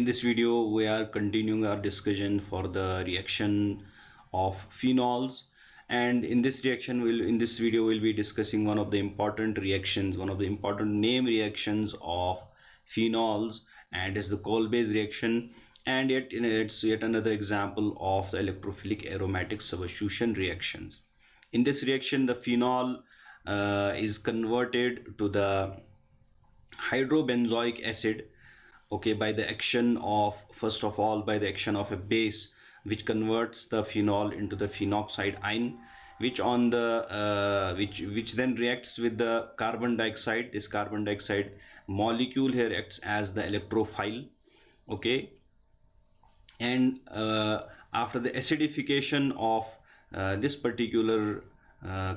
In this video, we are continuing our discussion for the reaction of phenols. And in this video, we'll be discussing one of the important reactions, one of the important name reactions of phenols, and is the Kolbe's reaction. And it's yet another example of the electrophilic aromatic substitution reactions. In this reaction, the phenol is converted to the hydrobenzoic acid, okay, by the action of, first of all, by the action of a base which converts the phenol into the phenoxide ion, which on the which then reacts with the carbon dioxide. This carbon dioxide molecule here acts as the electrophile, okay. And after the acidification of this particular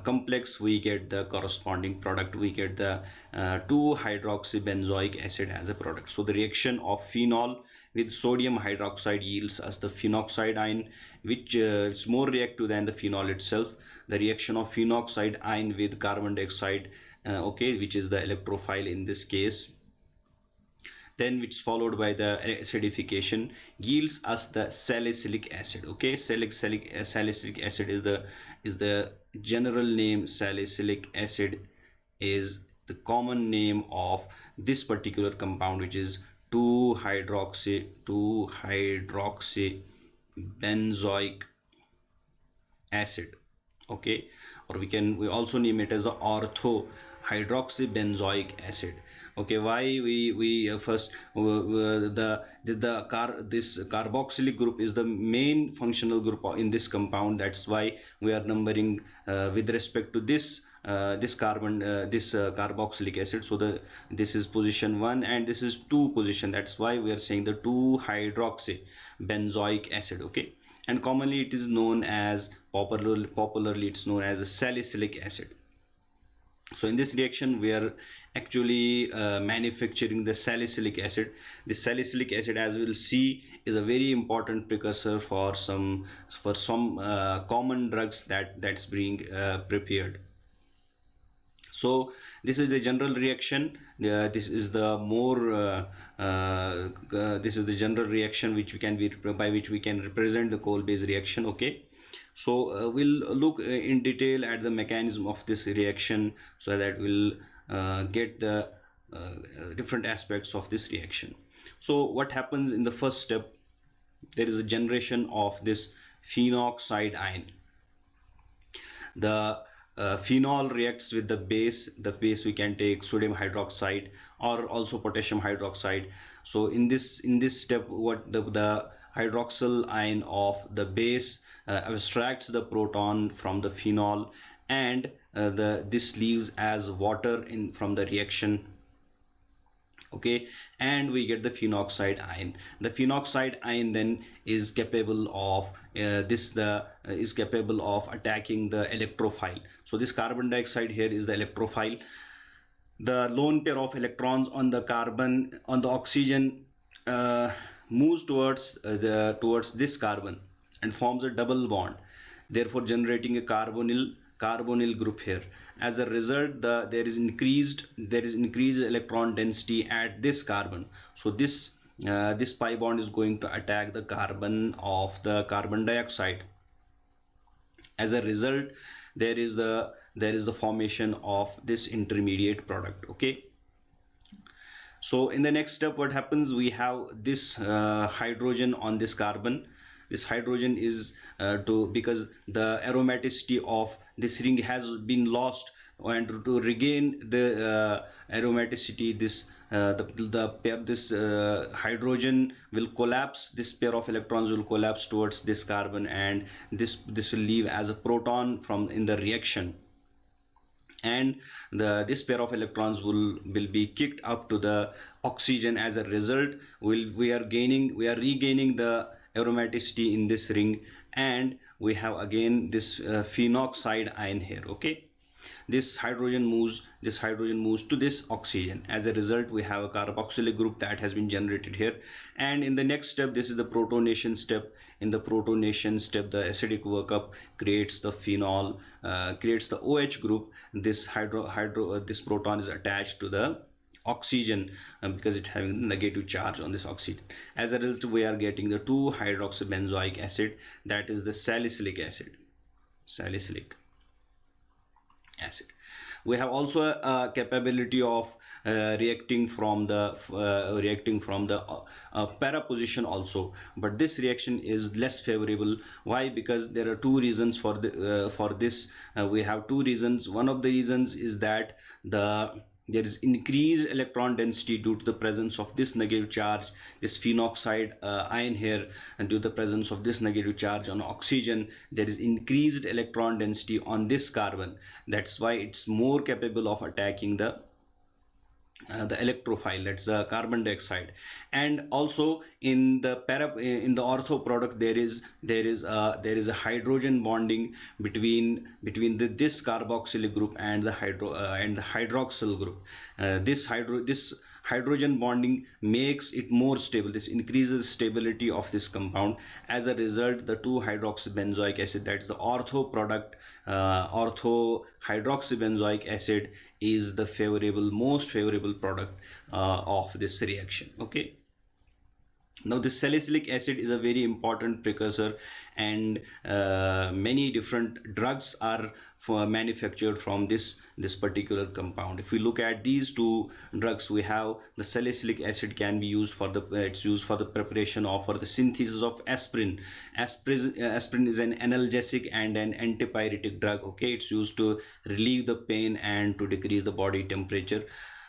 complex, we get the corresponding product. We get the 2-hydroxybenzoic acid as a product. So the reaction of phenol with sodium hydroxide yields us the phenoxide ion, which is more reactive than the phenol itself. The reaction of phenoxide ion with carbon dioxide, okay, which is the electrophile in this case, then which is followed by the acidification, yields us the salicylic acid, okay. Salicylic acid is the general name. Salicylic acid is the common name of this particular compound, which is 2-hydroxybenzoic acid, okay. Or we also name it as the ortho hydroxybenzoic acid, okay. Why we first this carboxylic group is the main functional group in this compound. That's why we are numbering with respect to this carboxylic acid. So this is position 1 and this is 2 position. That's why we are saying the 2-hydroxybenzoic acid, okay. And commonly it is known as, popularly it's known as a salicylic acid. So in this reaction, we are actually manufacturing the salicylic acid. The salicylic acid, as we'll see, is a very important precursor for some common drugs that's being prepared. So this is the general reaction. This is the general reaction which by which we can represent the Kolbe's reaction, okay. So we'll look in detail at the mechanism of this reaction, so that we'll get the different aspects of this reaction. So what happens in the first step? There is a generation of this phenoxide ion. The phenol reacts with the base. The base we can take sodium hydroxide or also potassium hydroxide. So in this step, what the hydroxyl ion of the base abstracts the proton from the phenol, and this leaves as water from the reaction, okay. And we get the phenoxide ion. The phenoxide ion then is capable of attacking the electrophile. So this carbon dioxide here is the electrophile. The lone pair of electrons on the oxygen moves towards this carbon and forms a double bond, therefore generating a carbonyl group here. As a result, there is increased electron density at this carbon. So this pi bond is going to attack the carbon of the carbon dioxide. As a result, there is the formation of this intermediate product, okay. So in the next step, what happens? We have this hydrogen on this carbon. This hydrogen is because the aromaticity of this ring has been lost, and to regain the aromaticity, this hydrogen will collapse. This pair of electrons will collapse towards this carbon, and this will leave as a proton in the reaction, and this pair of electrons will be kicked up to the oxygen. As a result, we are regaining the aromaticity in this ring, and we have again this phenoxide ion here, okay. This hydrogen moves to this oxygen. As a result, we have a carboxylic group that has been generated here. And in the next step, this is the protonation step. In the protonation step, the acidic workup creates the phenol, creates the OH group. This proton is attached to the oxygen, because it's having negative charge on this oxygen. As a result, we are getting the 2-hydroxybenzoic acid, that is the salicylic acid. Salicylic acid. We have also a capability of reacting from the para position also, but this reaction is less favorable. Why? Because there are two reasons for this. We have two reasons. One of the reasons is that there is increased electron density due to the presence of this negative charge, this phenoxide ion here, and due to the presence of this negative charge on oxygen, there is increased electron density on this carbon. That's why it's more capable of attacking the electrophile, that's the carbon dioxide. And also in the ortho product, there is a hydrogen bonding between this carboxylic group and the hydroxyl group. This hydrogen bonding makes it more stable. This increases stability of this compound. As a result, the 2-hydroxybenzoic acid, that's the ortho product, ortho hydroxybenzoic acid, is the most favorable product of this reaction. Okay. Now this salicylic acid is a very important precursor, and many different drugs are manufactured from this particular compound. If we look at these two drugs, we have the salicylic acid can be used for it's used for the preparation of, for the synthesis of aspirin. Aspirin is an analgesic and an antipyretic drug. Okay, it's used to relieve the pain and to decrease the body temperature.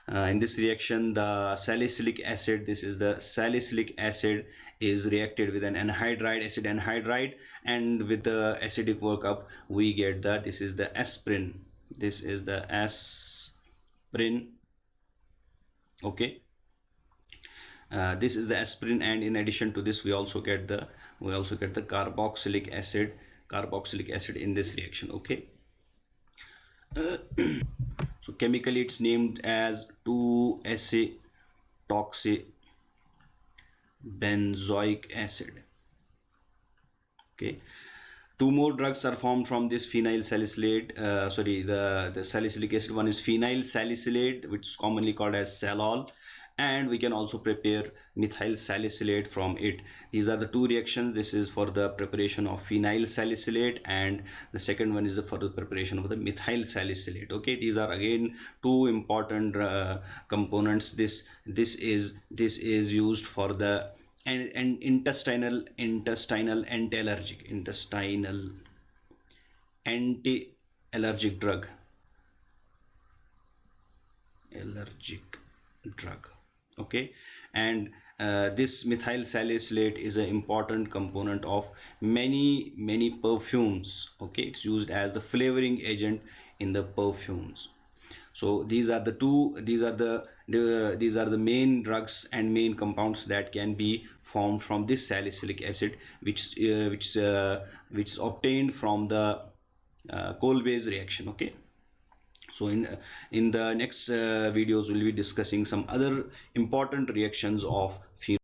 In this reaction, the salicylic acid, this is the salicylic acid, is reacted with an anhydride, acid anhydride, and with the acidic workup we get this is the aspirin. This is the aspirin. Okay, this is the aspirin, and in addition to this we also get the carboxylic acid in this reaction. Okay. So chemically it's named as 2-acetoxybenzoic acid. Okay. Two more drugs are formed from this phenyl salicylate, the salicylic acid. One is phenyl salicylate, which is commonly called as Salol, and we can also prepare methyl salicylate from it. These are the two reactions. This is for the preparation of phenyl salicylate, and the second one is for the preparation of the methyl salicylate. Okay, these are again two important components. This is used for the intestinal anti-allergic drug. Okay, and this methyl salicylate is an important component of many perfumes. Okay, it's used as the flavoring agent in the perfumes. So these are the main drugs and main compounds that can be formed from this salicylic acid, which is obtained from the Kolbe's reaction. Okay. So in the next videos we'll be discussing some other important reactions of phenol.